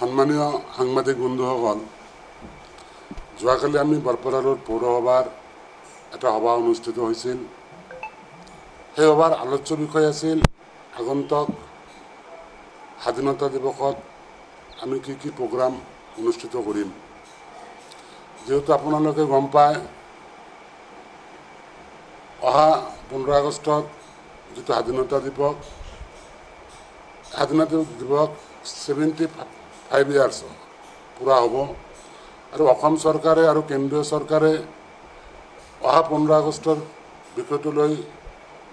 সন্মানীয় সাংবাদিক বন্ধুসকল, যোৱাকালি আমি বৰপেটা ৰোড পৌৰসভাৰ এটা সভা অনুষ্ঠিত হৈছিল। সেই সভাৰ আলোচ্য বিষয় আছিল আগন্তুক স্বাধীনতা দিৱসত আমি কি প্ৰগ্ৰাম অনুষ্ঠিত কৰিম। যেহেতু আপোনালোকে গম পায়, অহা 15 আগষ্টত যেটো স্বাধীনতা দিৱস 75 ইয়াৰ্ছ পূৰা হ'ব আৰু অসম চৰকাৰে আৰু কেন্দ্ৰীয় চৰকাৰে অহা 15 আগষ্টৰ বিষয়টো লৈ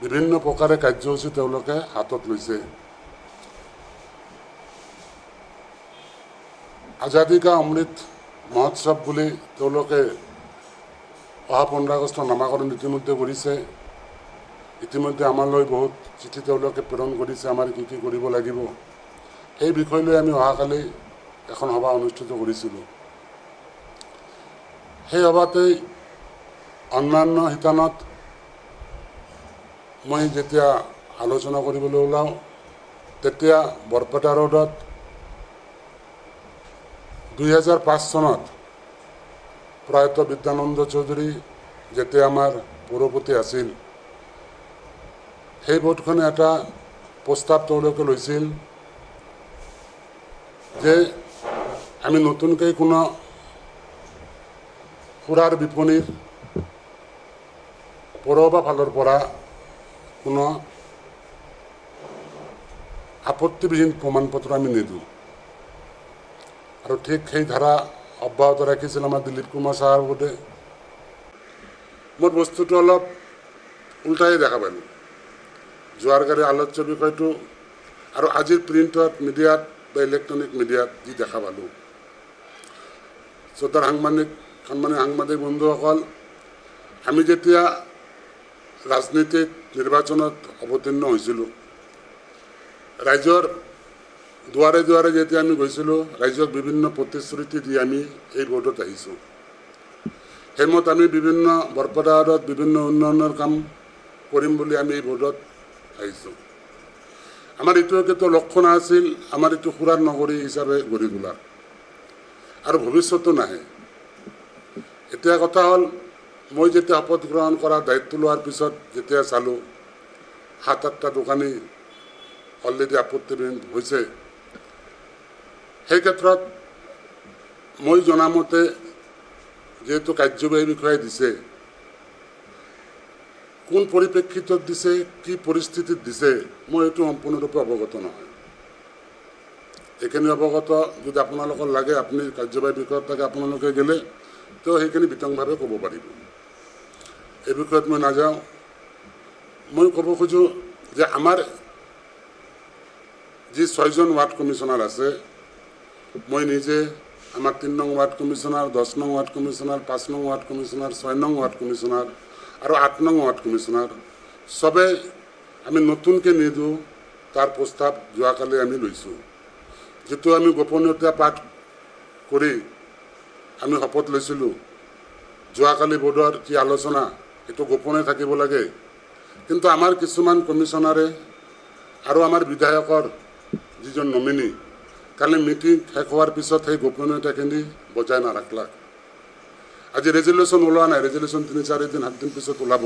বিভিন্ন প্ৰকাৰে কাৰ্যসূচী তেওঁলোকে হাতত লৈছে। আজাদী কা অমৃত মহোৎসৱ বুলি তেওঁলোকে অহা 15 আগষ্টৰ নামাকৰণ ইতিমধ্যে কৰিছে। ইতিমধ্যে আমালৈ বহুত চিঠি তেওঁলোকে প্ৰেৰণ কৰিছে, আমাৰ কি কৰিব লাগিব। সেই বিষয় লৈ আমি অহাকালি এখন সভা অনুষ্ঠিত কৰিছিলোঁ। সেই সভাতেই অন্যান্য শিতানত মই যেতিয়া আলোচনা কৰিবলৈ ওলাওঁ, তেতিয়া বৰপেটা ৰোডত 2005 চনত প্ৰয়াত বিদ্যানন্দ চৌধুৰী যেতিয়া আমাৰ পৌৰপতি আছিল, সেই বোৰ্ডখনে এটা প্ৰস্তাৱ তেওঁলোকে লৈছিল যে আমি নতুনকৈ কোনো সুৰাৰ বিপণীৰ পৌৰসভা ফালৰ পৰা কোনো আপত্তিবিহীন প্ৰমাণপত্ৰ আমি নিদিওঁ। আৰু ঠিক সেই ধাৰা অব্যাহত ৰাখিছিল আমাৰ দিলীপ কুমাৰ সাহাবুদে। মোৰ বস্তুটো অলপ উল্টাই দেখা পালোঁ। যোৱাকালি আলোচ্য বিষয়টো আৰু আজিৰ প্ৰিণ্টত মিডিয়াত বা ইলেক্ট্ৰনিক মিডিয়াত যি দেখা পালোঁ। শ্ৰোতাৰ সাংবাদিক বন্ধুসকল, আমি যেতিয়া ৰাজনীতিক নিৰ্বাচনত অৱতীৰ্ণ হৈছিলোঁ, ৰাইজৰ দুৱাৰে দুৱাৰে যেতিয়া আমি গৈছিলোঁ, ৰাইজক বিভিন্ন প্ৰতিশ্ৰুতি দি আমি এই বোৰ্ডত আহিছোঁ। সেইমত আমি বিভিন্ন বৰপেটা ৰোডত বিভিন্ন উন্নয়নৰ কাম কৰিম বুলি আমি এই বোৰ্ডত আহিছোঁ। আমাৰ এইটো একটো লক্ষণ আছিল, আমাৰ এইটো সুৰাৰ নগৰী হিচাপে গঢ়ি তোলাৰ, আৰু ভৱিষ্যতো নাহে। এতিয়া কথা হ'ল, মই যেতিয়া শপত গ্ৰহণ কৰা দায়িত্ব লোৱাৰ পিছত যেতিয়া চালোঁ 7-8টা দোকানী অলৰেডি আপত্তিবিহীন হৈছে, সেই ক্ষেত্ৰত মই জনামতে যেহেতু কাৰ্যবাহী বিষয়াই দিছে, কোন পৰিপ্ৰেক্ষিতত দিছে, কি পৰিস্থিতিত দিছে, মই এইটো সম্পূৰ্ণৰূপে অৱগত নহয়। এইখিনি অৱগত যদি আপোনালোকৰ লাগে, আপুনি কাৰ্যবাহী বিষয়ত থাকে, আপোনালোকে গ'লে তো সেইখিনি বিতংভাৱে ক'ব পাৰিব। এই বিষয়ত মই নাযাওঁ। মই ক'ব খোজোঁ যে আমাৰ যি 6জন ৱাৰ্ড কমিশ্যনাৰ আছে, মই নিজে, আমাৰ 3 নং ৱাৰ্ড কমিশ্যনাৰ, 10 নং ৱাৰ্ড কমিশ্যনাৰ, 5 নং ৱাৰ্ড কমিশ্যনাৰ, 6 নং ৱাৰ্ড কমিশ্যনাৰ আৰু 8 নং ৱাৰ্ড কমিশ্যনাৰ চবে আমি নতুনকৈ নিদিওঁ, তাৰ প্ৰস্তাৱ যোৱাকালি আমি লৈছোঁ। যিটো আমি গোপনীয়তা পাঠ কৰি আমি শপত লৈছিলোঁ, যোৱাকালি বোৰ্ডৰ যি আলোচনা, এইটো গোপনে থাকিব লাগে। কিন্তু আমাৰ কিছুমান কমিশ্যনাৰে আৰু আমাৰ বিধায়কৰ যিজন নমিনী, কালি মিটিং শেষ হোৱাৰ পিছত সেই গোপনীয়তাখিনি বজাই নাৰাখলাক। আজি ৰেজুলেশ্যন ওলোৱা নাই, ৰেজুলেশ্যন 3-4 দিন 7 দিন পিছত ওলাব।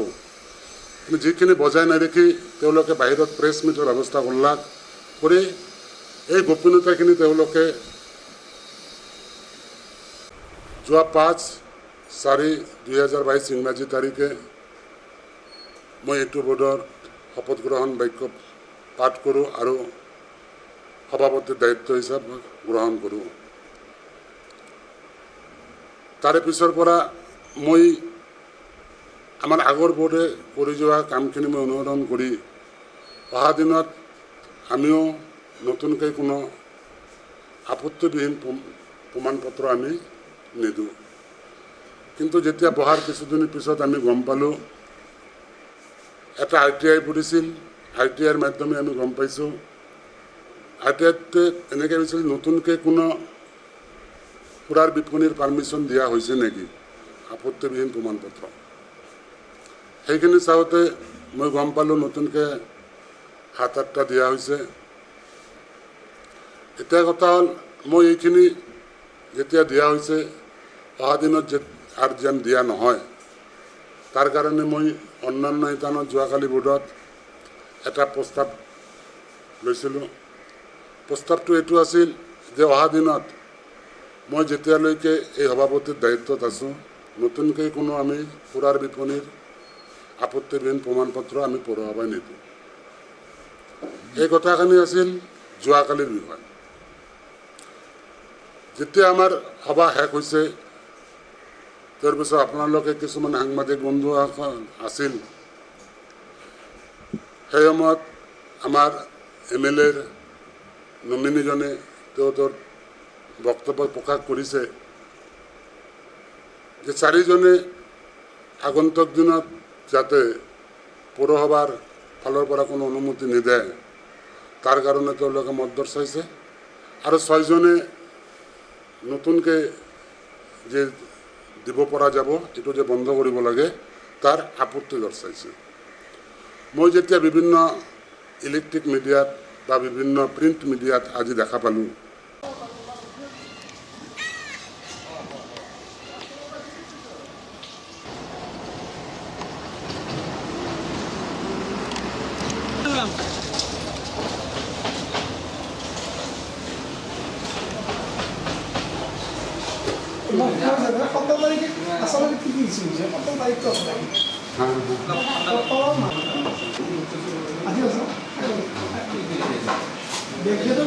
কিন্তু যিখিনি বজাই নাৰাখি তেওঁলোকে বাহিৰত প্ৰেছ মিটৰ ব্যৱস্থা কৰলাক, কৰি এই গোপনীয়তাখিনি তেওঁলোকে যোৱা 5/4/2022 ইংৰাজী তাৰিখে মই এইটো বোৰ্ডৰ শপত গ্ৰহণ বাক্য পাঠ কৰোঁ আৰু সভাপতিৰ দায়িত্ব হিচাপে গ্ৰহণ কৰোঁ। তাৰে পিছৰ পৰা মই আমাৰ আগৰ বোৰ্ডে কৰি যোৱা কামখিনি মই অনুসৰণ কৰি অহা দিনত আমিও নতুনকৈ কোনো আপত্তিবিহীন প্ৰমাণপত্ৰ আমি নিদিওঁ। কিন্তু যেতিয়া বহাৰ কিছুদিনৰ পিছত আমি গম পালোঁ, এটা RTI পৰিছিল, RTIৰ মাধ্যমে আমি গম পাইছোঁ, RTIতে এনেকৈ হৈছিল নতুনকৈ কোনো সুৰাৰ বিপণীৰ পাৰ্মিশ্যন দিয়া হৈছে নেকি, আপত্তিবিহীন প্ৰমাণপত্ৰ। সেইখিনি চাওঁতে মই গম পালোঁ নতুনকৈ 7-8টা দিয়া হৈছে। এতিয়া কথা হ'ল মই এইখিনি যেতিয়া দিয়া হৈছে অহা দিনত আৰু যেন দিয়া নহয় তাৰ কাৰণে মই অন্যান্য স্থানত যোৱাকালি বোৰ্ডত এটা প্ৰস্তাৱ লৈছিলোঁ। প্ৰস্তাৱটো এইটো আছিল যে অহা দিনত মই যেতিয়ালৈকে এই সভাপতিৰ দায়িত্বত আছোঁ নতুনকৈ কোনো আমি সুৰাৰ বিপণীৰ আপত্তিবিহীন প্ৰমাণপত্ৰ আমি পঢ়ুৱাবই নিদিওঁ। এই কথাখিনি আছিল যোৱাকালিৰ বিষয়। যেতিয়া আমাৰ সভা শেষ হৈছে তাৰ পিছত আপোনালোকে কিছুমান সাংবাদিক বন্ধু আছিল, সেই সময়ত আমাৰ MLAৰ নমিনীজনে তেওঁৰ বক্তব্য প্ৰকাশ কৰিছে যে 4জনে আগন্তুক দিনত যাতে পৌৰসভাৰ ফালৰ পৰা কোনো অনুমতি নিদিয়ে তাৰ কাৰণে তেওঁলোকে মত দৰ্শাইছে আৰু 6জনে নতুনকৈ যে দিব পৰা যাব এইটো যে বন্ধ কৰিব লাগে তাৰ আপত্তি দৰ্শাইছে। মই যেতিয়া বিভিন্ন ইলেক্ট্ৰিক মিডিয়াত বা বিভিন্ন প্ৰিণ্ট মিডিয়াত আজি দেখা পালোঁ আচলতে কি দিছিল যে কত দায়িত্ব আছে আজি আছে ব্যক্তিগত